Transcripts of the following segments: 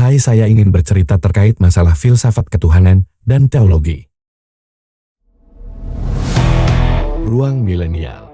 Hai, saya ingin bercerita terkait masalah filsafat ketuhanan dan teologi. Ruang milenial.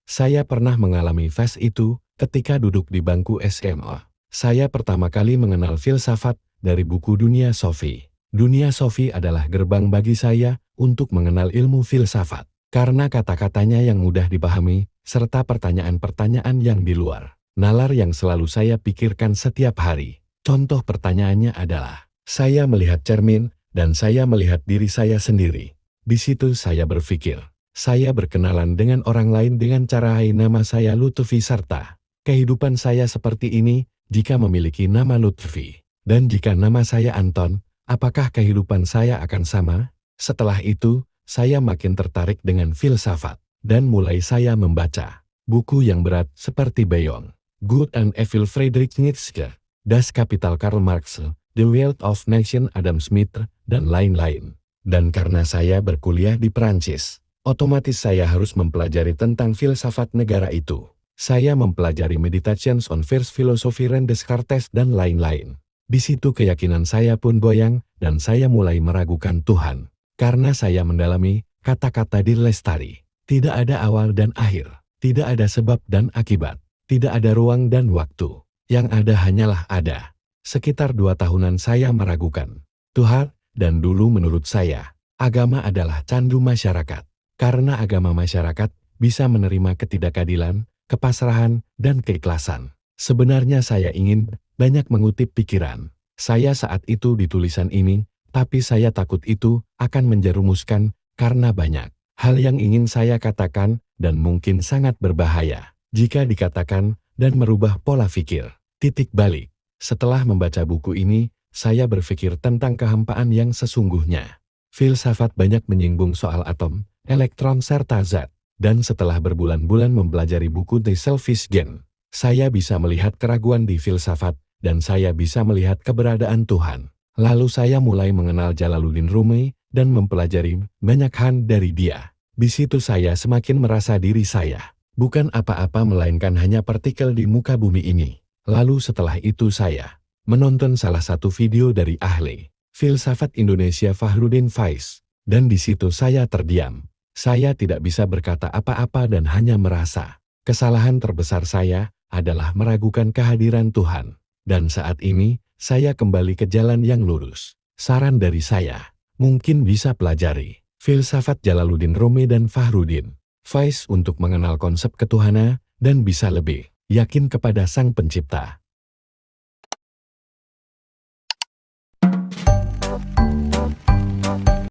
Saya pernah mengalami fase itu ketika duduk di bangku SMA. Saya pertama kali mengenal filsafat dari buku Dunia Sofi. Dunia Sofi adalah gerbang bagi saya untuk mengenal ilmu filsafat, karena kata-katanya yang mudah dipahami, serta pertanyaan-pertanyaan yang di luar nalar yang selalu saya pikirkan setiap hari. Contoh pertanyaannya adalah, saya melihat cermin, dan saya melihat diri saya sendiri. Di situ saya berpikir, saya berkenalan dengan orang lain dengan cara "Hai, nama saya Lutfi Sarta. Kehidupan saya seperti ini, jika memiliki nama Lutfi. Dan jika nama saya Anton, apakah kehidupan saya akan sama?" Setelah itu, saya makin tertarik dengan filsafat, dan mulai saya membaca buku yang berat seperti Beyond Good and Evil Friedrich Nietzsche, Das Kapital Karl Marx, The Wealth of Nations Adam Smith, dan lain-lain. Dan karena saya berkuliah di Perancis, otomatis saya harus mempelajari tentang filsafat negara itu. Saya mempelajari Meditations on First Philosophy René Descartes dan lain-lain. Di situ keyakinan saya pun goyang, dan saya mulai meragukan Tuhan. Karena saya mendalami kata-kata di Lestari. Tidak ada awal dan akhir. Tidak ada sebab dan akibat. Tidak ada ruang dan waktu. Yang ada hanyalah ada. Sekitar 2 tahunan saya meragukan Tuhan, dan dulu menurut saya, agama adalah candu masyarakat. Karena agama masyarakat bisa menerima ketidakadilan, kepasrahan, dan keikhlasan. Sebenarnya saya ingin banyak mengutip pikiran saya saat itu di tulisan ini, tapi saya takut itu akan menjerumuskan karena banyak hal yang ingin saya katakan dan mungkin sangat berbahaya jika dikatakan dan merubah pola pikir. Titik balik. Setelah membaca buku ini, saya berpikir tentang kehampaan yang sesungguhnya. Filsafat banyak menyinggung soal atom, elektron serta zat. Dan setelah berbulan-bulan mempelajari buku The Selfish Gene, saya bisa melihat keraguan di filsafat, dan saya bisa melihat keberadaan Tuhan. Lalu saya mulai mengenal Jalaluddin Rumi, dan mempelajari banyak hal dari dia. Di situ saya semakin merasa diri saya bukan apa-apa melainkan hanya partikel di muka bumi ini. Lalu setelah itu saya menonton salah satu video dari ahli filsafat Indonesia Fahrudin Faiz, dan di situ saya terdiam. Saya tidak bisa berkata apa-apa dan hanya merasa kesalahan terbesar saya adalah meragukan kehadiran Tuhan. Dan saat ini, saya kembali ke jalan yang lurus. Saran dari saya, mungkin bisa pelajari filsafat Jalaluddin Rumi dan Fahrudin Faiz untuk mengenal konsep ketuhanan dan bisa lebih yakin kepada Sang Pencipta.